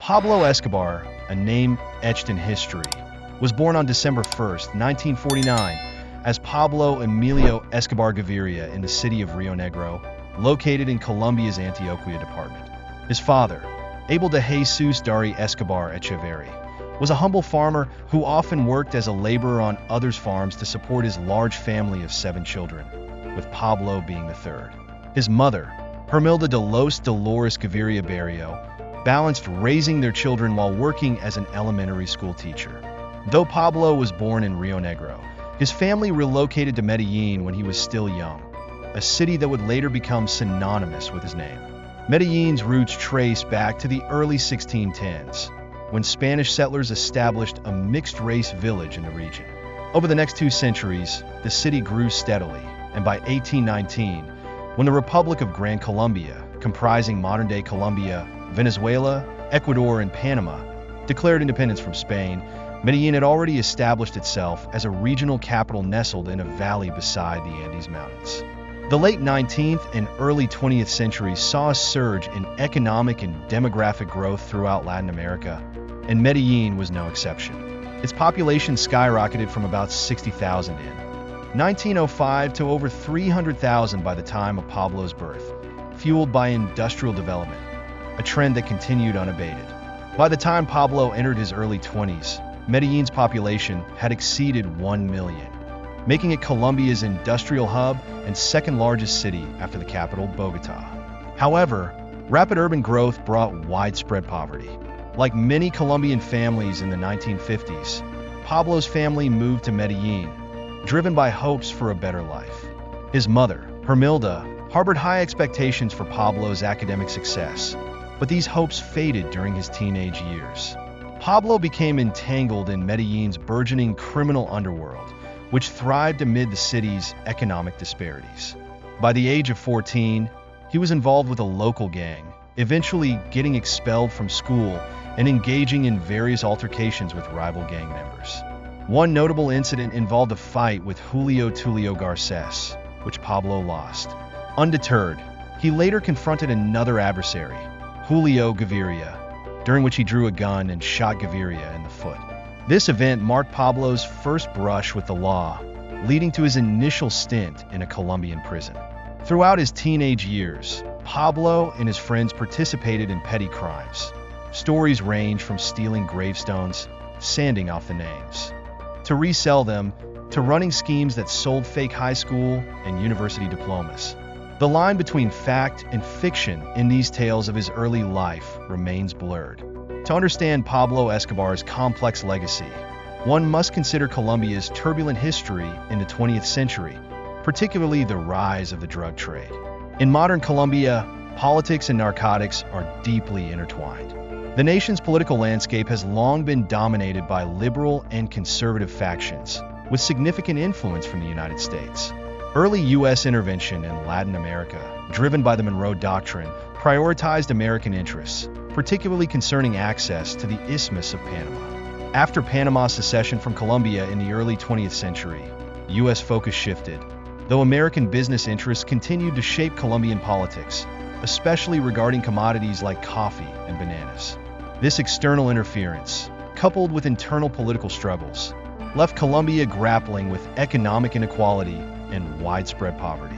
Pablo Escobar, a name etched in history, was born on December 1st, 1949, as Pablo Emilio Escobar Gaviria in the city of Rionegro, located in Colombia's Antioquia department. His father, Abel de Jesus Dari Escobar Echeverri, was a humble farmer who often worked as a laborer on others' farms to support his large family of 7 children, with Pablo being the third. His mother, Hermilda de los Dolores Gaviria Barrio, balanced raising their children while working as an elementary school teacher. Though Pablo was born in Rionegro, his family relocated to Medellín when he was still young, a city that would later become synonymous with his name. Medellín's roots trace back to the early 1610s, when Spanish settlers established a mixed-race village in the region. Over the next 2 centuries, the city grew steadily, and by 1819, when the Republic of Gran Colombia, comprising modern-day Colombia, Venezuela, Ecuador, and Panama, declared independence from Spain, Medellín had already established itself as a regional capital nestled in a valley beside the Andes Mountains. The late 19th and early 20th centuries saw a surge in economic and demographic growth throughout Latin America, and Medellín was no exception. Its population skyrocketed from about 60,000 in 1905 to over 300,000 by the time of Pablo's birth, fueled by industrial development, a trend that continued unabated. By the time Pablo entered his early 20s, Medellín's population had exceeded 1 million, making it Colombia's industrial hub and second largest city after the capital, Bogotá. However, rapid urban growth brought widespread poverty. Like many Colombian families in the 1950s, Pablo's family moved to Medellín, driven by hopes for a better life. His mother, Hermilda, harbored high expectations for Pablo's academic success, but these hopes faded during his teenage years. Pablo became entangled in Medellín's burgeoning criminal underworld, which thrived amid the city's economic disparities. By the age of 14, he was involved with a local gang, eventually getting expelled from school and engaging in various altercations with rival gang members. One notable incident involved a fight with Julio Tulio Garces, which Pablo lost. Undeterred, he later confronted another adversary, Julio Gaviria, during which he drew a gun and shot Gaviria in the foot. This event marked Pablo's first brush with the law, leading to his initial stint in a Colombian prison. Throughout his teenage years, Pablo and his friends participated in petty crimes. Stories range from stealing gravestones, sanding off the names, to resell them, to running schemes that sold fake high school and university diplomas. The line between fact and fiction in these tales of his early life remains blurred. To understand Pablo Escobar's complex legacy, one must consider Colombia's turbulent history in the 20th century, particularly the rise of the drug trade. In modern Colombia, politics and narcotics are deeply intertwined. The nation's political landscape has long been dominated by liberal and conservative factions, with significant influence from the United States. Early U.S. intervention in Latin America, driven by the Monroe Doctrine, prioritized American interests, particularly concerning access to the Isthmus of Panama. After Panama's secession from Colombia in the early 20th century, U.S. focus shifted, though American business interests continued to shape Colombian politics, especially regarding commodities like coffee and bananas. This external interference, coupled with internal political struggles, left Colombia grappling with economic inequality and widespread poverty.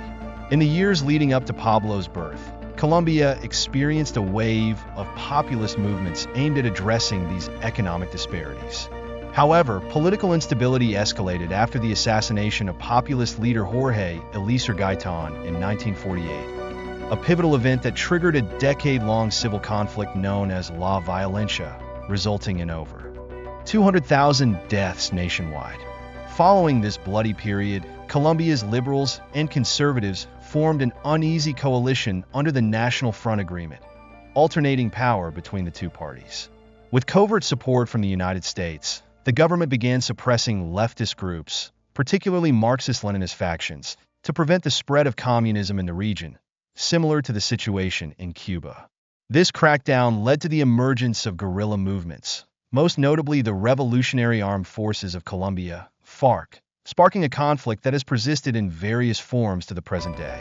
In the years leading up to Pablo's birth, Colombia experienced a wave of populist movements aimed at addressing these economic disparities. However, political instability escalated after the assassination of populist leader Jorge Eliezer Gaitan in 1948, a pivotal event that triggered a decade-long civil conflict known as La Violencia, resulting in over 200,000 deaths nationwide. Following this bloody period, Colombia's liberals and conservatives formed an uneasy coalition under the National Front Agreement, alternating power between the two parties. With covert support from the United States, the government began suppressing leftist groups, particularly Marxist-Leninist factions, to prevent the spread of communism in the region, similar to the situation in Cuba. This crackdown led to the emergence of guerrilla movements, most notably the Revolutionary Armed Forces of Colombia, FARC, sparking a conflict that has persisted in various forms to the present day.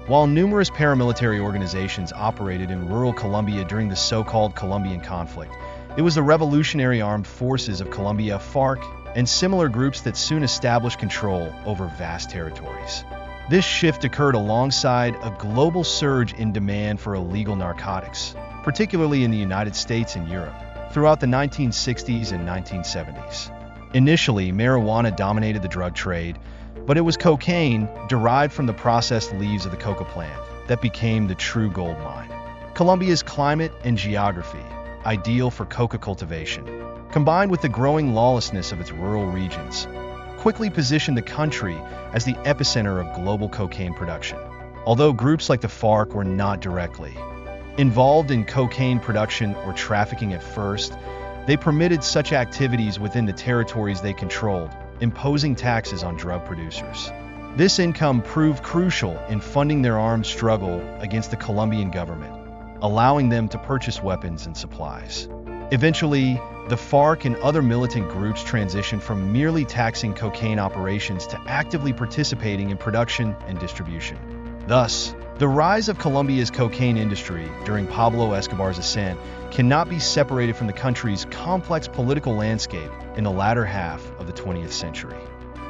While numerous paramilitary organizations operated in rural Colombia during the so-called Colombian conflict, it was the Revolutionary Armed Forces of Colombia, FARC, and similar groups that soon established control over vast territories. This shift occurred alongside a global surge in demand for illegal narcotics, particularly in the United States and Europe, throughout the 1960s and 1970s. Initially, marijuana dominated the drug trade, but it was cocaine, derived from the processed leaves of the coca plant, that became the true gold mine. Colombia's climate and geography, ideal for coca cultivation, combined with the growing lawlessness of its rural regions, quickly positioned the country as the epicenter of global cocaine production. Although groups like the FARC were not directly involved in cocaine production or trafficking at first, they permitted such activities within the territories they controlled, imposing taxes on drug producers. This income proved crucial in funding their armed struggle against the Colombian government, allowing them to purchase weapons and supplies. Eventually, the FARC and other militant groups transitioned from merely taxing cocaine operations to actively participating in production and distribution. Thus, the rise of Colombia's cocaine industry during Pablo Escobar's ascent cannot be separated from the country's complex political landscape in the latter half of the 20th century.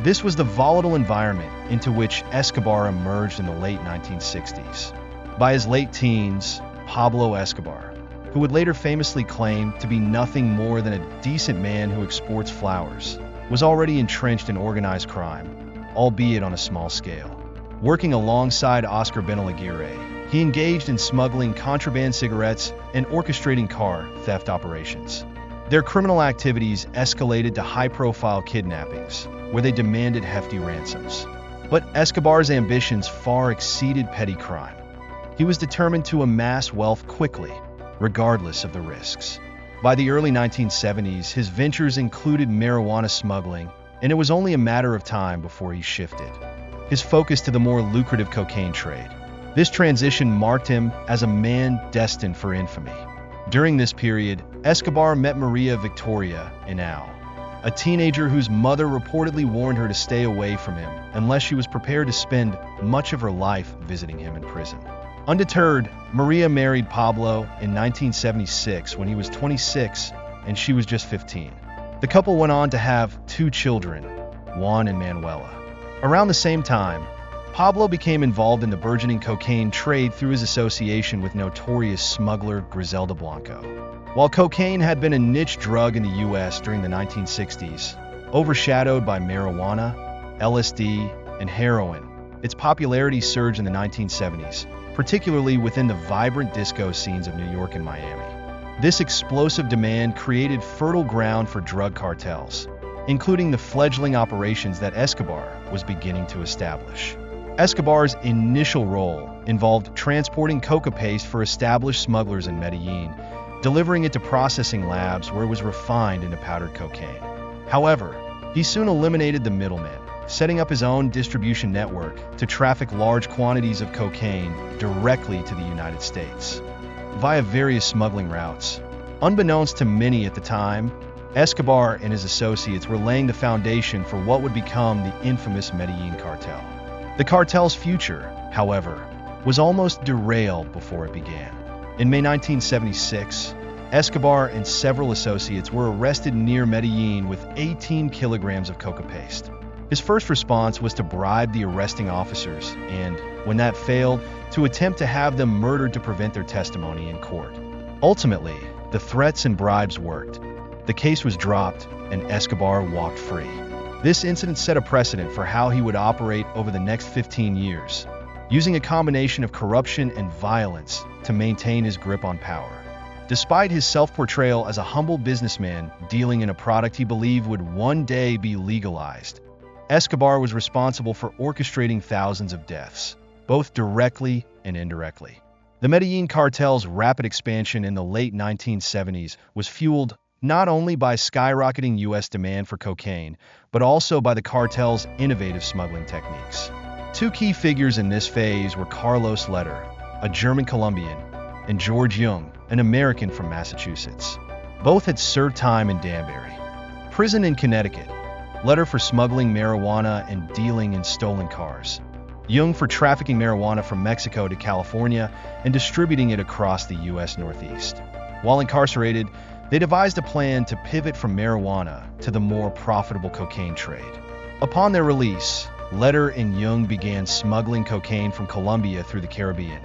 This was the volatile environment into which Escobar emerged in the late 1960s. By his late teens, Pablo Escobar, who would later famously claim to be nothing more than a decent man who exports flowers, was already entrenched in organized crime, albeit on a small scale. Working alongside Oscar Benalaguirre, he engaged in smuggling contraband cigarettes and orchestrating car theft operations. Their criminal activities escalated to high-profile kidnappings, where they demanded hefty ransoms. But Escobar's ambitions far exceeded petty crime. He was determined to amass wealth quickly, regardless of the risks. By the early 1970s, his ventures included marijuana smuggling, and it was only a matter of time before he shifted his focus to the more lucrative cocaine trade. This transition marked him as a man destined for infamy. During this period, Escobar met Maria Victoria Henao, a teenager whose mother reportedly warned her to stay away from him unless she was prepared to spend much of her life visiting him in prison. Undeterred, Maria married Pablo in 1976 when he was 26 and she was just 15. The couple went on to have 2 children, Juan and Manuela. Around the same time, Pablo became involved in the burgeoning cocaine trade through his association with notorious smuggler Griselda Blanco. While cocaine had been a niche drug in the U.S. during the 1960s, overshadowed by marijuana, LSD, and heroin, its popularity surged in the 1970s, particularly within the vibrant disco scenes of New York and Miami. This explosive demand created fertile ground for drug cartels, including the fledgling operations that Escobar was beginning to establish. Escobar's initial role involved transporting coca paste for established smugglers in Medellín, delivering it to processing labs where it was refined into powdered cocaine. However, he soon eliminated the middlemen, setting up his own distribution network to traffic large quantities of cocaine directly to the United States via various smuggling routes. Unbeknownst to many at the time, Escobar and his associates were laying the foundation for what would become the infamous Medellín Cartel. The cartel's future, however, was almost derailed before it began. In May 1976, Escobar and several associates were arrested near Medellín with 18 kilograms of coca paste. His first response was to bribe the arresting officers and, when that failed, to attempt to have them murdered to prevent their testimony in court. Ultimately, the threats and bribes worked. The case was dropped, and Escobar walked free. This incident set a precedent for how he would operate over the next 15 years, using a combination of corruption and violence to maintain his grip on power. Despite his self-portrayal as a humble businessman dealing in a product he believed would one day be legalized, Escobar was responsible for orchestrating thousands of deaths, both directly and indirectly. The Medellín Cartel's rapid expansion in the late 1970s was fueled not only by skyrocketing U.S. demand for cocaine, but also by the cartel's innovative smuggling techniques. 2 key figures in this phase were Carlos Leder, a German Colombian, and George Young, an American from Massachusetts. Both had served time in Danbury prison in Connecticut, Leder for smuggling marijuana and dealing in stolen cars, Jung for trafficking marijuana from Mexico to California and distributing it across the U.S. Northeast. While incarcerated, they devised a plan to pivot from marijuana to the more profitable cocaine trade. Upon their release, Leder and Jung began smuggling cocaine from Colombia through the Caribbean,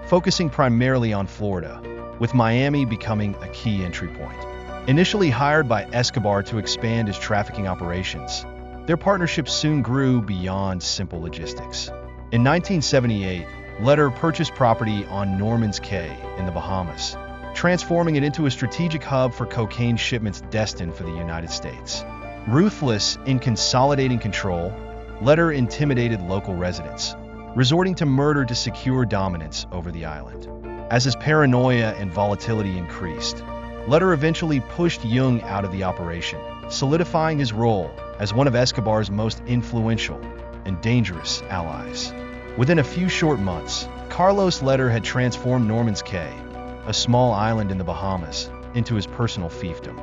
focusing primarily on Florida, with Miami becoming a key entry point. Initially hired by Escobar to expand his trafficking operations, their partnership soon grew beyond simple logistics. In 1978, Leder purchased property on Norman's Cay in the Bahamas, transforming it into a strategic hub for cocaine shipments destined for the United States. Ruthless in consolidating control, Leder intimidated local residents, resorting to murder to secure dominance over the island. As his paranoia and volatility increased, Leder eventually pushed Jung out of the operation, solidifying his role as one of Escobar's most influential and dangerous allies. Within a few short months, Carlos Leder had transformed Norman's Cay, a small island in the Bahamas, into his personal fiefdom.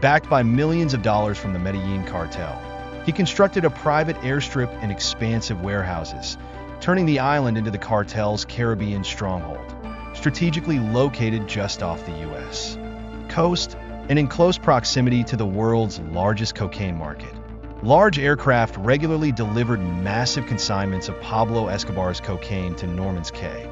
Backed by millions of dollars from the Medellín Cartel, he constructed a private airstrip and expansive warehouses, turning the island into the cartel's Caribbean stronghold, strategically located just off the U.S. coast and in close proximity to the world's largest cocaine market. Large aircraft regularly delivered massive consignments of Pablo Escobar's cocaine to Norman's Cay,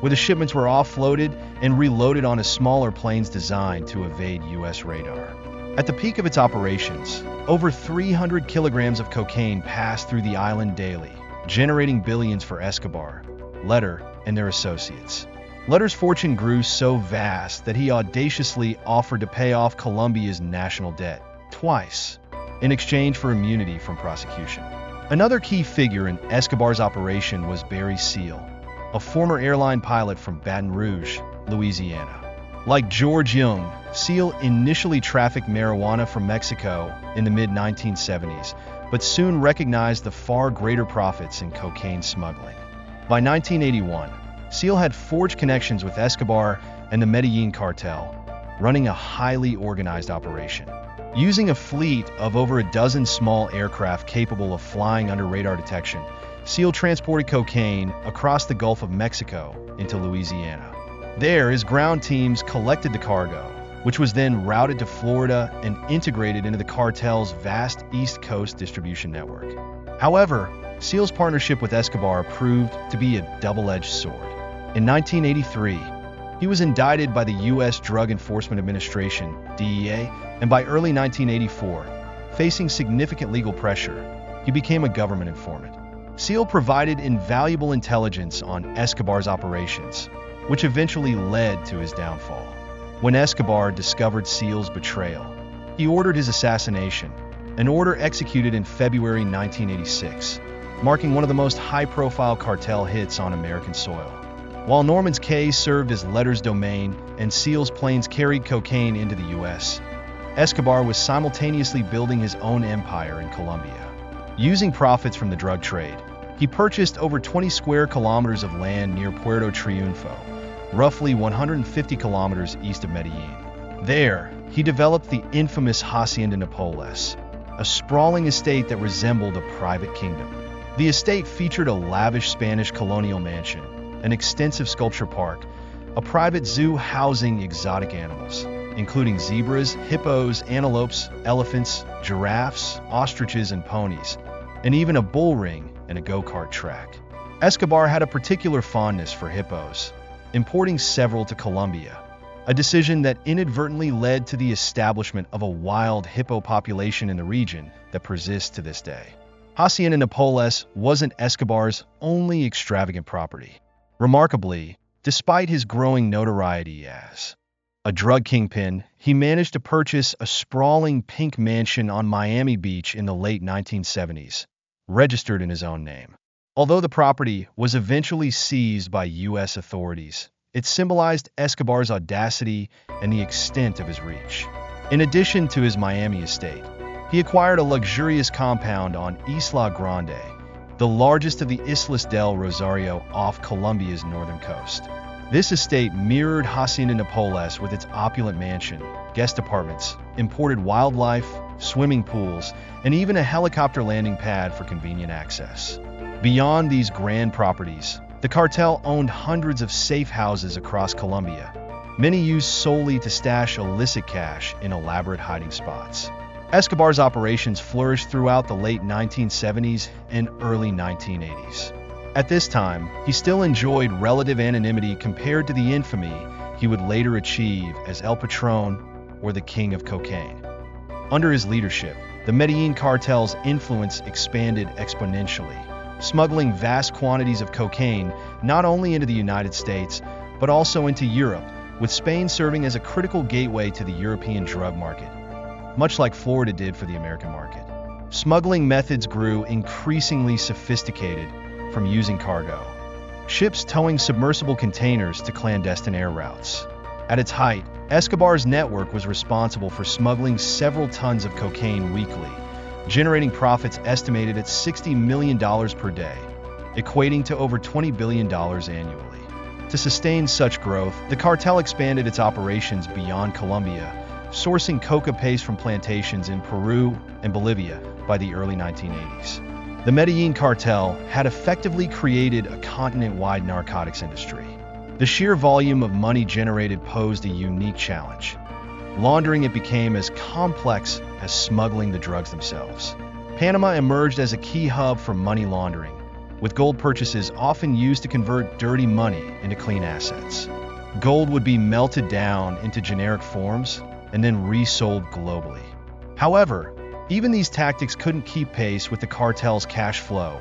where the shipments were offloaded and reloaded onto smaller planes designed to evade U.S. radar. At the peak of its operations, over 300 kilograms of cocaine passed through the island daily, generating billions for Escobar, Leder, and their associates. Leder's fortune grew so vast that he audaciously offered to pay off Colombia's national debt twice, in exchange for immunity from prosecution. Another key figure in Escobar's operation was Barry Seal, a former airline pilot from Baton Rouge, Louisiana. Like George Jung, Seal initially trafficked marijuana from Mexico in the mid-1970s, but soon recognized the far greater profits in cocaine smuggling. By 1981, Seal had forged connections with Escobar and the Medellín Cartel, running a highly organized operation. Using a fleet of over a dozen small aircraft capable of flying under radar detection, Seal transported cocaine across the Gulf of Mexico into Louisiana. There, his ground teams collected the cargo, which was then routed to Florida and integrated into the cartel's vast East Coast distribution network. However, Seal's partnership with Escobar proved to be a double-edged sword. In 1983, he was indicted by the U.S. Drug Enforcement Administration, DEA, and by early 1984, facing significant legal pressure, he became a government informant. Seal provided invaluable intelligence on Escobar's operations, which eventually led to his downfall. When Escobar discovered Seal's betrayal, he ordered his assassination, an order executed in February 1986, marking one of the most high-profile cartel hits on American soil. While Norman's Cay served as Leder's domain and Seal's planes carried cocaine into the U.S., Escobar was simultaneously building his own empire in Colombia. Using profits from the drug trade, he purchased over 20 square kilometers of land near Puerto Triunfo, roughly 150 kilometers east of Medellín. There, he developed the infamous Hacienda Napoles, a sprawling estate that resembled a private kingdom. The estate featured a lavish Spanish colonial mansion, an extensive sculpture park, a private zoo housing exotic animals, including zebras, hippos, antelopes, elephants, giraffes, ostriches, and ponies, and even a bull ring and a go-kart track. Escobar had a particular fondness for hippos, importing several to Colombia, a decision that inadvertently led to the establishment of a wild hippo population in the region that persists to this day. Hacienda Napoles wasn't Escobar's only extravagant property. Remarkably, despite his growing notoriety as a drug kingpin, he managed to purchase a sprawling pink mansion on Miami Beach in the late 1970s, registered in his own name. Although the property was eventually seized by U.S. authorities, it symbolized Escobar's audacity and the extent of his reach. In addition to his Miami estate, he acquired a luxurious compound on Isla Grande, the largest of the Islas del Rosario off Colombia's northern coast. This estate mirrored Hacienda Napoles with its opulent mansion, guest apartments, imported wildlife, swimming pools, and even a helicopter landing pad for convenient access. Beyond these grand properties, the cartel owned hundreds of safe houses across Colombia, many used solely to stash illicit cash in elaborate hiding spots. Escobar's operations flourished throughout the late 1970s and early 1980s. At this time, he still enjoyed relative anonymity compared to the infamy he would later achieve as El Patron, or the King of Cocaine. Under his leadership, the Medellín Cartel's influence expanded exponentially, smuggling vast quantities of cocaine not only into the United States, but also into Europe, with Spain serving as a critical gateway to the European drug market, much like Florida did for the American market. Smuggling methods grew increasingly sophisticated, from using cargo ships towing submersible containers to clandestine air routes. At its height, Escobar's network was responsible for smuggling several tons of cocaine weekly, generating profits estimated at $60 million per day, equating to over $20 billion annually. To sustain such growth, the cartel expanded its operations beyond Colombia, sourcing coca paste from plantations in Peru and Bolivia by the early 1980s. The Medellín Cartel had effectively created a continent-wide narcotics industry. The sheer volume of money generated posed a unique challenge. Laundering it became as complex as smuggling the drugs themselves. Panama emerged as a key hub for money laundering, with gold purchases often used to convert dirty money into clean assets. Gold would be melted down into generic forms and then resold globally. However, even these tactics couldn't keep pace with the cartel's cash flow,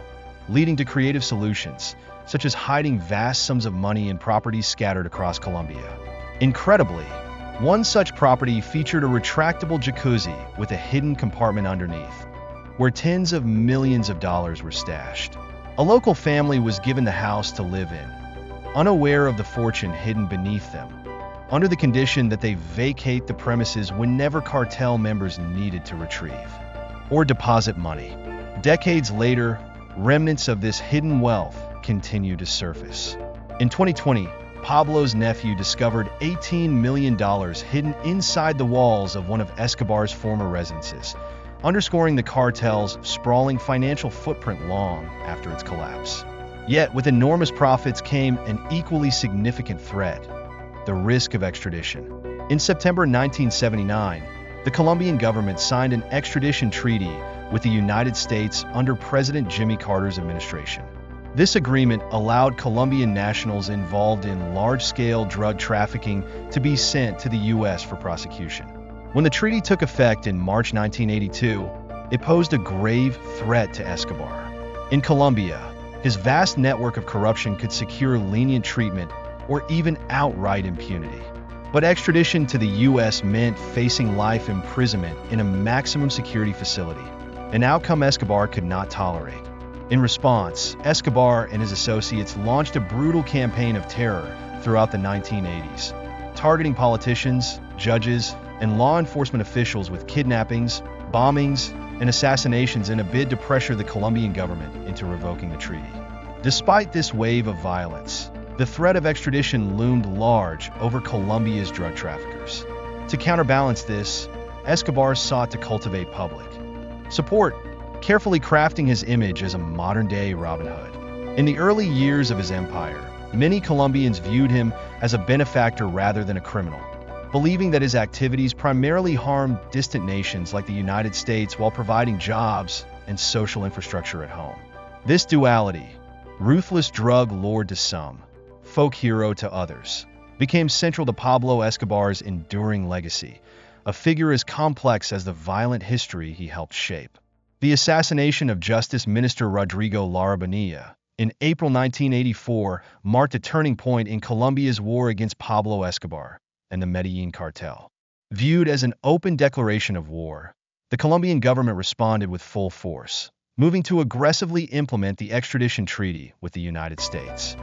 leading to creative solutions, such as hiding vast sums of money in properties scattered across Colombia. Incredibly, one such property featured a retractable jacuzzi with a hidden compartment underneath, where tens of millions of dollars were stashed. A local family was given the house to live in, unaware of the fortune hidden beneath them, under the condition that they vacate the premises whenever cartel members needed to retrieve or deposit money. Decades later, remnants of this hidden wealth continue to surface. In 2020, Pablo's nephew discovered $18 million hidden inside the walls of one of Escobar's former residences, underscoring the cartel's sprawling financial footprint long after its collapse. Yet, with enormous profits came an equally significant threat: the risk of extradition. In September 1979, the Colombian government signed an extradition treaty with the United States under President Jimmy Carter's administration. This agreement allowed Colombian nationals involved in large-scale drug trafficking to be sent to the U.S. for prosecution. When the treaty took effect in March 1982, it posed a grave threat to Escobar. In Colombia, his vast network of corruption could secure lenient treatment or even outright impunity. But extradition to the U.S. meant facing life imprisonment in a maximum security facility, an outcome Escobar could not tolerate. In response, Escobar and his associates launched a brutal campaign of terror throughout the 1980s, targeting politicians, judges, and law enforcement officials with kidnappings, bombings, and assassinations in a bid to pressure the Colombian government into revoking the treaty. Despite this wave of violence, the threat of extradition loomed large over Colombia's drug traffickers. To counterbalance this, Escobar sought to cultivate public support, carefully crafting his image as a modern-day Robin Hood. In the early years of his empire, many Colombians viewed him as a benefactor rather than a criminal, believing that his activities primarily harmed distant nations like the United States while providing jobs and social infrastructure at home. This duality, ruthless drug lord to some, folk hero to others, became central to Pablo Escobar's enduring legacy, a figure as complex as the violent history he helped shape. The assassination of Justice Minister Rodrigo Lara Bonilla in April 1984 marked a turning point in Colombia's war against Pablo Escobar and the Medellín Cartel. Viewed as an open declaration of war, the Colombian government responded with full force, moving to aggressively implement the extradition treaty with the United States.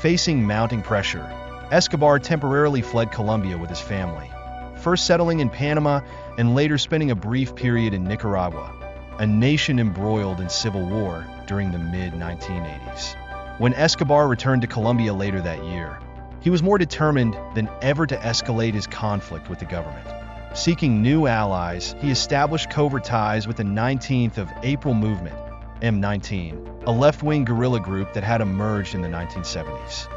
Facing mounting pressure, Escobar temporarily fled Colombia with his family, first settling in Panama and later spending a brief period in Nicaragua, a nation embroiled in civil war during the mid-1980s. When Escobar returned to Colombia later that year, he was more determined than ever to escalate his conflict with the government. Seeking new allies, he established covert ties with the 19th of April movement, M19, a left-wing guerrilla group that had emerged in the 1970s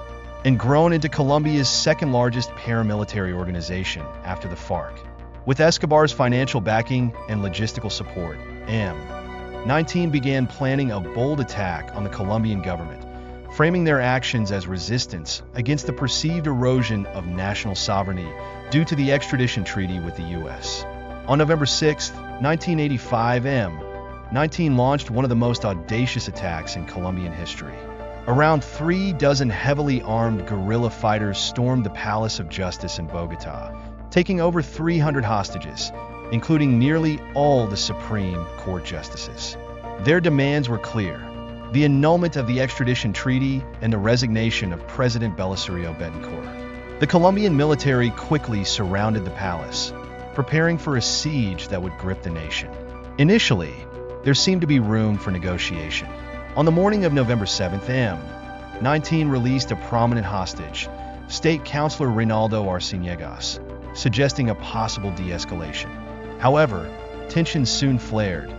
and grown into Colombia's second-largest paramilitary organization after the FARC. With Escobar's financial backing and logistical support, M19 began planning a bold attack on the Colombian government, framing their actions as resistance against the perceived erosion of national sovereignty due to the extradition treaty with the U.S. On November 6, 1985, M19 launched one of the most audacious attacks in Colombian history. Around 36 heavily armed guerrilla fighters stormed the Palace of Justice in Bogotá, taking over 300 hostages, including nearly all the Supreme Court justices. Their demands were clear: the annulment of the extradition treaty and the resignation of President Belisario Betancourt. The Colombian military quickly surrounded the palace, preparing for a siege that would grip the nation. Initially, there seemed to be room for negotiation. On the morning of November 7th, M19 released a prominent hostage, State Councilor Reinaldo Arciniegas, suggesting a possible de-escalation. However, tensions soon flared,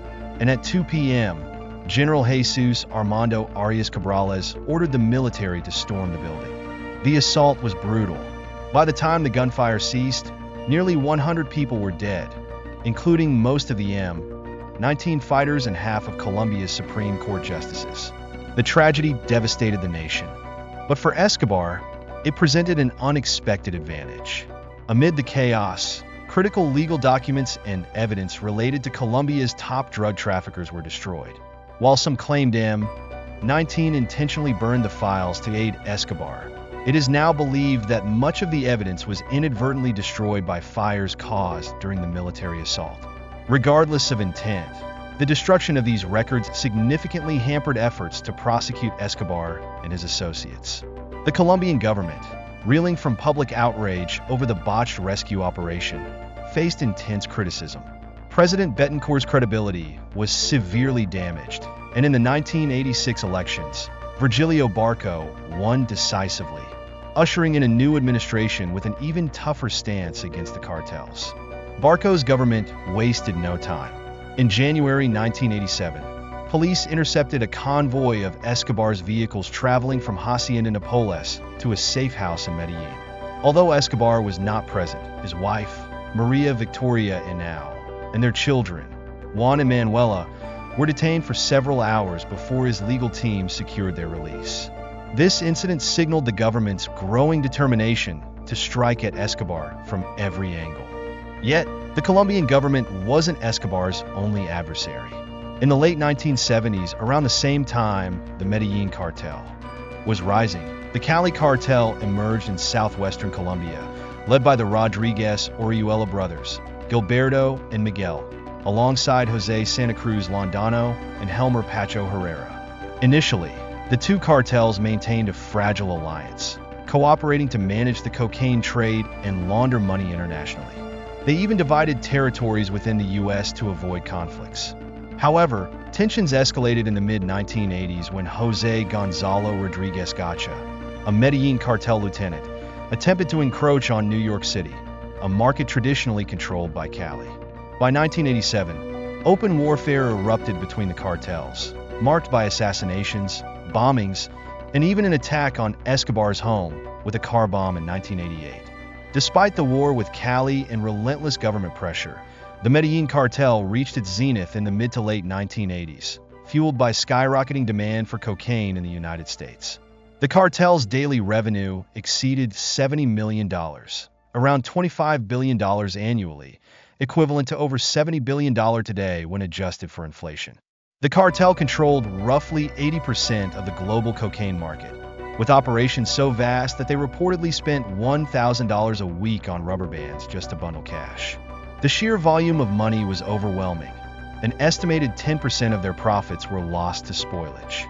and at 2 p.m., General Jesus Armando Arias Cabrales ordered the military to storm the building. The assault was brutal. By the time the gunfire ceased, nearly 100 people were dead, including most of the M19 fighters and half of Colombia's Supreme Court justices. The tragedy devastated the nation. But for Escobar, it presented an unexpected advantage. Amid the chaos, critical legal documents and evidence related to Colombia's top drug traffickers were destroyed. While some claimed M19 intentionally burned the files to aid Escobar, it is now believed that much of the evidence was inadvertently destroyed by fires caused during the military assault. Regardless of intent, the destruction of these records significantly hampered efforts to prosecute Escobar and his associates. The Colombian government, reeling from public outrage over the botched rescue operation, faced intense criticism. President Betancourt's credibility was severely damaged, and in the 1986 elections, Virgilio Barco won decisively, ushering in a new administration with an even tougher stance against the cartels. Barco's government wasted no time. In January 1987, police intercepted a convoy of Escobar's vehicles traveling from Hacienda Napoles to a safe house in Medellín. Although Escobar was not present, his wife, Maria Victoria Henao, and their children, Juan and Manuela, were detained for several hours before his legal team secured their release. This incident signaled the government's growing determination to strike at Escobar from every angle. Yet, the Colombian government wasn't Escobar's only adversary. In the late 1970s, around the same time the Medellín Cartel was rising, the Cali Cartel emerged in southwestern Colombia, led by the Rodriguez Orihuela brothers, Gilberto and Miguel, alongside Jose Santa Cruz Londano and Helmer Pacho Herrera. Initially, the two cartels maintained a fragile alliance, cooperating to manage the cocaine trade and launder money internationally. They even divided territories within the U.S. to avoid conflicts. However, tensions escalated in the mid-1980s when Jose Gonzalo Rodriguez Gacha, a Medellín cartel lieutenant, attempted to encroach on New York City, a market traditionally controlled by Cali. By 1987, open warfare erupted between the cartels, marked by assassinations, bombings, and even an attack on Escobar's home with a car bomb in 1988. Despite the war with Cali and relentless government pressure, the Medellín Cartel reached its zenith in the mid to late 1980s, fueled by skyrocketing demand for cocaine in the United States. The cartel's daily revenue exceeded $70 million, around $25 billion annually, equivalent to over $70 billion today when adjusted for inflation. The cartel controlled roughly 80% of the global cocaine market, with operations so vast that they reportedly spent $1,000 a week on rubber bands just to bundle cash. The sheer volume of money was overwhelming. An estimated 10% of their profits were lost to spoilage,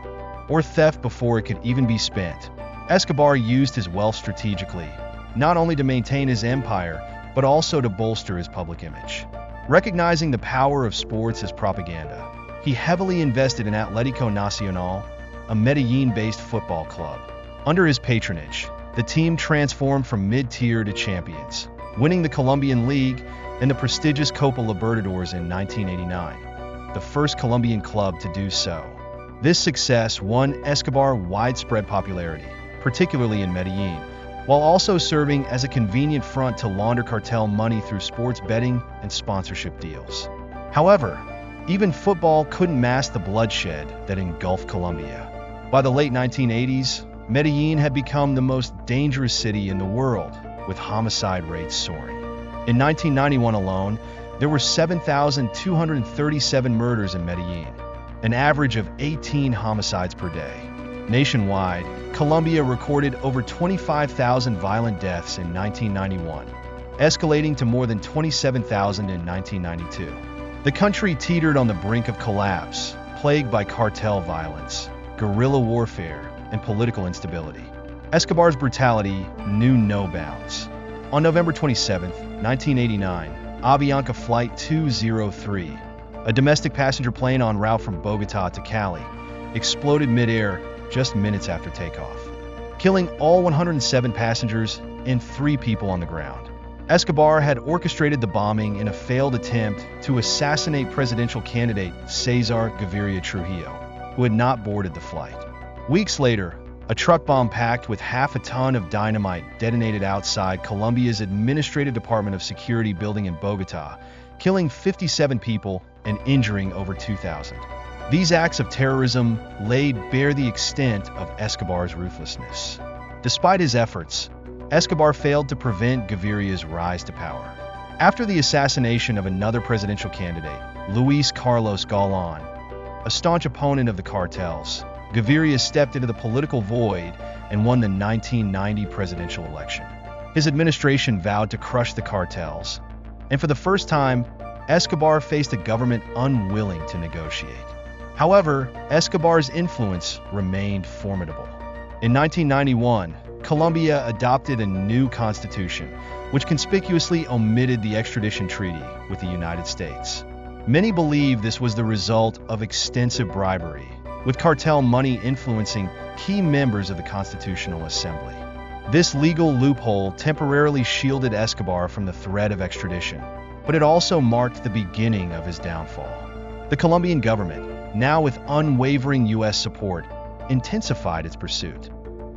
or theft before it could even be spent. Escobar used his wealth strategically, not only to maintain his empire, but also to bolster his public image. Recognizing the power of sports as propaganda, he heavily invested in Atlético Nacional, a Medellín-based football club. Under his patronage, the team transformed from mid-tier to champions, winning the Colombian League and the prestigious Copa Libertadores in 1989, the first Colombian club to do so. This success won Escobar widespread popularity, particularly in Medellín, while also serving as a convenient front to launder cartel money through sports betting and sponsorship deals. However, even football couldn't mask the bloodshed that engulfed Colombia. By the late 1980s, Medellín had become the most dangerous city in the world, with homicide rates soaring. In 1991 alone, there were 7,237 murders in Medellín, an average of 18 homicides per day. Nationwide, Colombia recorded over 25,000 violent deaths in 1991, escalating to more than 27,000 in 1992. The country teetered on the brink of collapse, plagued by cartel violence, guerrilla warfare, and political instability. Escobar's brutality knew no bounds. On November 27, 1989, Avianca Flight 203, a domestic passenger plane en route from Bogotá to Cali, exploded mid-air just minutes after takeoff, killing all 107 passengers and 3 people on the ground. Escobar had orchestrated the bombing in a failed attempt to assassinate presidential candidate Cesar Gaviria Trujillo, who had not boarded the flight. Weeks later, a truck bomb packed with half a ton of dynamite detonated outside Colombia's Administrative Department of Security building in Bogotá, killing 57 people and injuring over 2,000. These acts of terrorism laid bare the extent of Escobar's ruthlessness. Despite his efforts, Escobar failed to prevent Gaviria's rise to power. After the assassination of another presidential candidate, Luis Carlos Galán, a staunch opponent of the cartels, Gaviria stepped into the political void and won the 1990 presidential election. His administration vowed to crush the cartels, and for the first time, Escobar faced a government unwilling to negotiate. However, Escobar's influence remained formidable. In 1991, Colombia adopted a new constitution, which conspicuously omitted the extradition treaty with the United States. Many believe this was the result of extensive bribery, with cartel money influencing key members of the Constitutional Assembly. This legal loophole temporarily shielded Escobar from the threat of extradition, but it also marked the beginning of his downfall. The Colombian government, now with unwavering U.S. support, intensified its pursuit.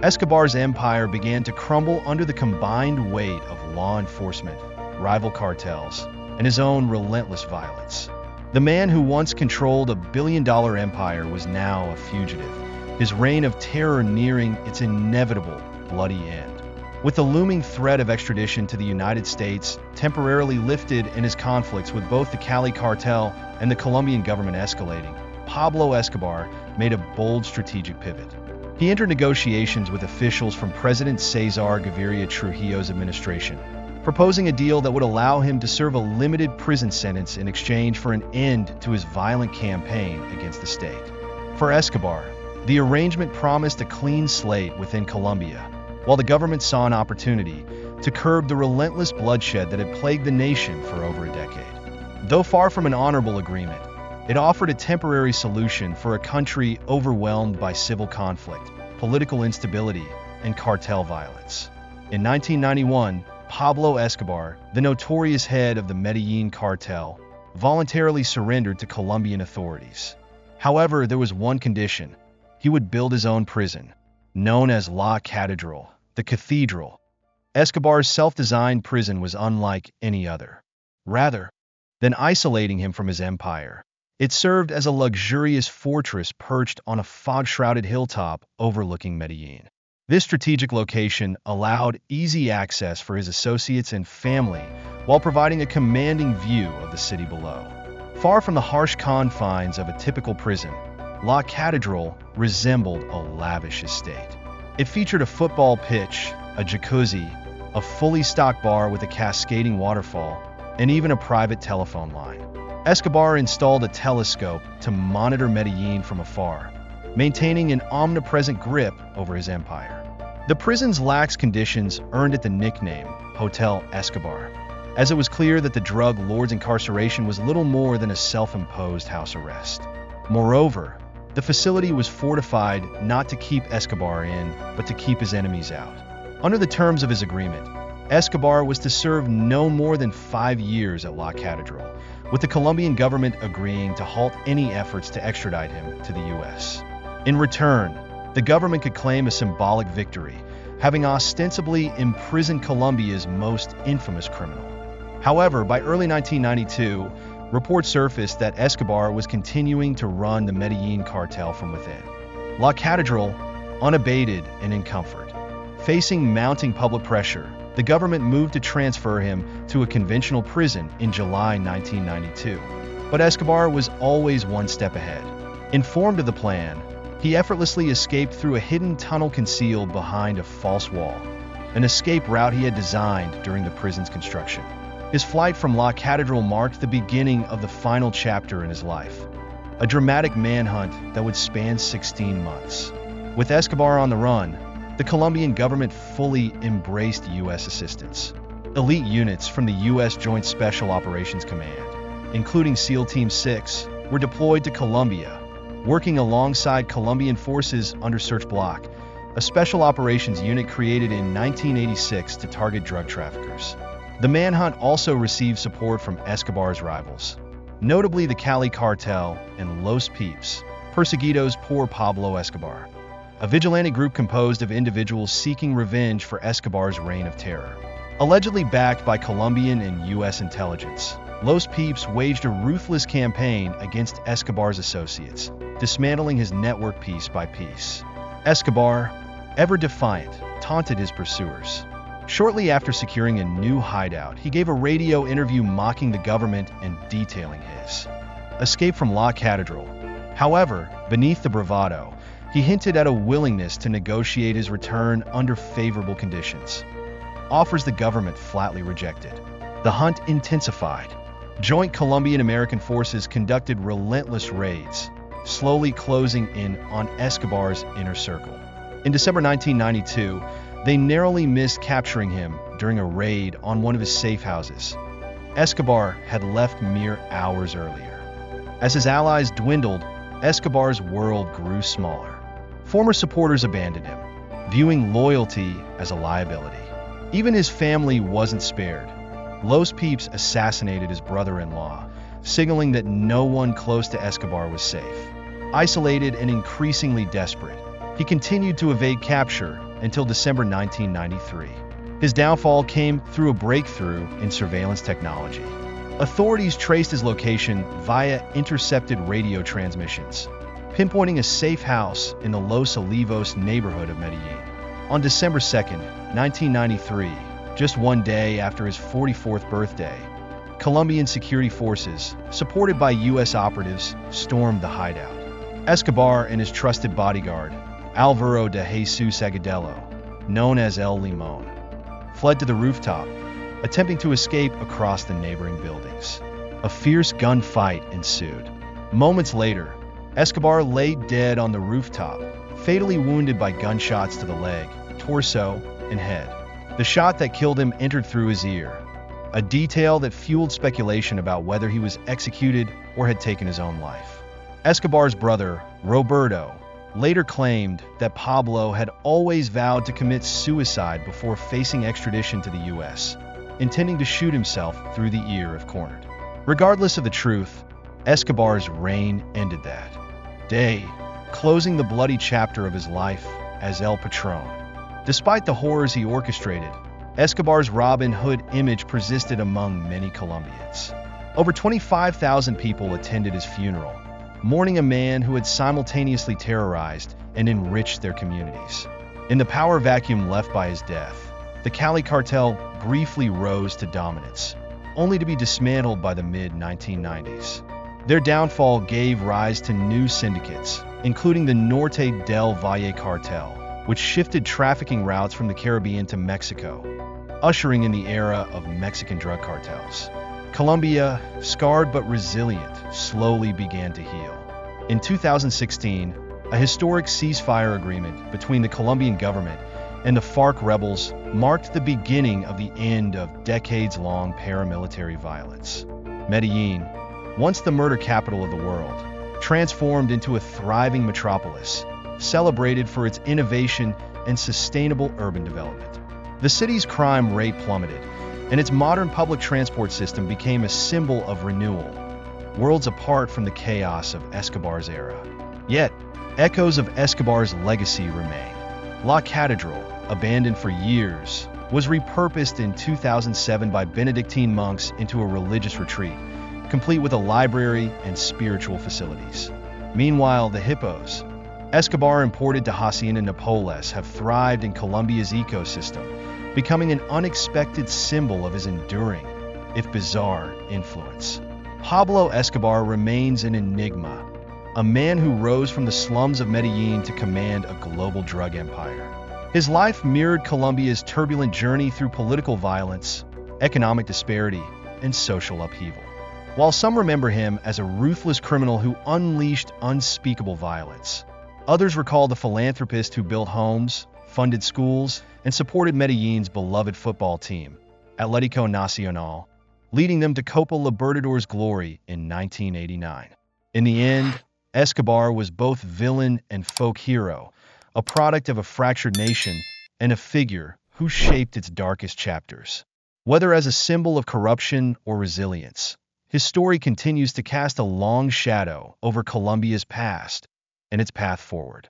Escobar's empire began to crumble under the combined weight of law enforcement, rival cartels, and his own relentless violence. The man who once controlled a billion-dollar empire was now a fugitive, his reign of terror nearing its inevitable bloody end. With the looming threat of extradition to the United States temporarily lifted and his conflicts with both the Cali Cartel and the Colombian government escalating, Pablo Escobar made a bold strategic pivot. He entered negotiations with officials from President Cesar Gaviria Trujillo's administration, proposing a deal that would allow him to serve a limited prison sentence in exchange for an end to his violent campaign against the state. For Escobar, the arrangement promised a clean slate within Colombia, while the government saw an opportunity to curb the relentless bloodshed that had plagued the nation for over a decade. Though far from an honorable agreement, it offered a temporary solution for a country overwhelmed by civil conflict, political instability, and cartel violence. In 1991, Pablo Escobar, the notorious head of the Medellín Cartel, voluntarily surrendered to Colombian authorities. However, there was one condition: he would build his own prison, known as La Catedral, the Cathedral. Escobar's self-designed prison was unlike any other. Rather than isolating him from his empire, it served as a luxurious fortress perched on a fog-shrouded hilltop overlooking Medellín. This strategic location allowed easy access for his associates and family while providing a commanding view of the city below. Far from the harsh confines of a typical prison, La Catedral resembled a lavish estate. It featured a football pitch, a jacuzzi, a fully stocked bar with a cascading waterfall, and even a private telephone line. Escobar installed a telescope to monitor Medellín from afar, maintaining an omnipresent grip over his empire. The prison's lax conditions earned it the nickname Hotel Escobar, as it was clear that the drug lord's incarceration was little more than a self-imposed house arrest. Moreover, the facility was fortified not to keep Escobar in, but to keep his enemies out. Under the terms of his agreement, Escobar was to serve no more than 5 years at La Catedral, with the Colombian government agreeing to halt any efforts to extradite him to the U.S. In return, the government could claim a symbolic victory, having ostensibly imprisoned Colombia's most infamous criminal. However, by early 1992, reports surfaced that Escobar was continuing to run the Medellín Cartel from within. La Catedral, unabated and in comfort. Facing mounting public pressure, the government moved to transfer him to a conventional prison in July 1992. But Escobar was always one step ahead. Informed of the plan, he effortlessly escaped through a hidden tunnel concealed behind a false wall, an escape route he had designed during the prison's construction. His flight from La Catedral marked the beginning of the final chapter in his life, a dramatic manhunt that would span 16 months. With Escobar on the run, the Colombian government fully embraced U.S. assistance. Elite units from the U.S. Joint Special Operations Command, including SEAL Team 6, were deployed to Colombia, working alongside Colombian forces under Search Block, a special operations unit created in 1986 to target drug traffickers. The manhunt also received support from Escobar's rivals, notably the Cali Cartel and Los Peeps, Perseguidos por Pablo Escobar, a vigilante group composed of individuals seeking revenge for Escobar's reign of terror. Allegedly backed by Colombian and U.S. intelligence, Los Peeps waged a ruthless campaign against Escobar's associates, dismantling his network piece by piece. Escobar, ever defiant, taunted his pursuers. Shortly after securing a new hideout, he gave a radio interview mocking the government and detailing his escape from La Catedral. However, beneath the bravado, he hinted at a willingness to negotiate his return under favorable conditions. Offers the government flatly rejected. The hunt intensified. Joint Colombian-American forces conducted relentless raids, slowly closing in on Escobar's inner circle. In December 1992, they narrowly missed capturing him during a raid on one of his safe houses. Escobar had left mere hours earlier. As his allies dwindled, Escobar's world grew smaller. Former supporters abandoned him, viewing loyalty as a liability. Even his family wasn't spared. Los Peeps assassinated his brother-in-law, signaling that no one close to Escobar was safe. Isolated and increasingly desperate, he continued to evade capture until December 1993. His downfall came through a breakthrough in surveillance technology. Authorities traced his location via intercepted radio transmissions, pinpointing a safe house in the Los Olivos neighborhood of Medellín. On December 2, 1993, just one day after his 44th birthday, Colombian security forces, supported by U.S. operatives, stormed the hideout. Escobar and his trusted bodyguard, Alvaro de Jesus Agudelo, known as El Limón, fled to the rooftop, attempting to escape across the neighboring buildings. A fierce gunfight ensued. Moments later, Escobar lay dead on the rooftop, fatally wounded by gunshots to the leg, torso, and head. The shot that killed him entered through his ear, a detail that fueled speculation about whether he was executed or had taken his own life. Escobar's brother, Roberto, later claimed that Pablo had always vowed to commit suicide before facing extradition to the U.S., intending to shoot himself through the ear if cornered. Regardless of the truth, Escobar's reign ended that day, closing the bloody chapter of his life as El Patron. Despite the horrors he orchestrated, Escobar's Robin Hood image persisted among many Colombians. Over 25,000 people attended his funeral, mourning a man who had simultaneously terrorized and enriched their communities. In the power vacuum left by his death, the Cali Cartel briefly rose to dominance, only to be dismantled by the mid-1990s. Their downfall gave rise to new syndicates, including the Norte del Valle Cartel, which shifted trafficking routes from the Caribbean to Mexico, ushering in the era of Mexican drug cartels. Colombia, scarred but resilient, slowly began to heal. In 2016, a historic ceasefire agreement between the Colombian government and the FARC rebels marked the beginning of the end of decades-long paramilitary violence. Medellín, once the murder capital of the world, transformed into a thriving metropolis, celebrated for its innovation and sustainable urban development. The city's crime rate plummeted, and its modern public transport system became a symbol of renewal, worlds apart from the chaos of Escobar's era. Yet, echoes of Escobar's legacy remain. La Catedral, abandoned for years, was repurposed in 2007 by Benedictine monks into a religious retreat, complete with a library and spiritual facilities. Meanwhile, the hippos, Escobar imported to Hacienda Napoles, have thrived in Colombia's ecosystem, becoming an unexpected symbol of his enduring, if bizarre, influence. Pablo Escobar remains an enigma, a man who rose from the slums of Medellín to command a global drug empire. His life mirrored Colombia's turbulent journey through political violence, economic disparity, and social upheaval. While some remember him as a ruthless criminal who unleashed unspeakable violence, others recall the philanthropist who built homes, funded schools, and supported Medellín's beloved football team, Atlético Nacional, leading them to Copa Libertadores glory in 1989. In the end, Escobar was both villain and folk hero, a product of a fractured nation and a figure who shaped its darkest chapters. Whether as a symbol of corruption or resilience, his story continues to cast a long shadow over Colombia's past and its path forward.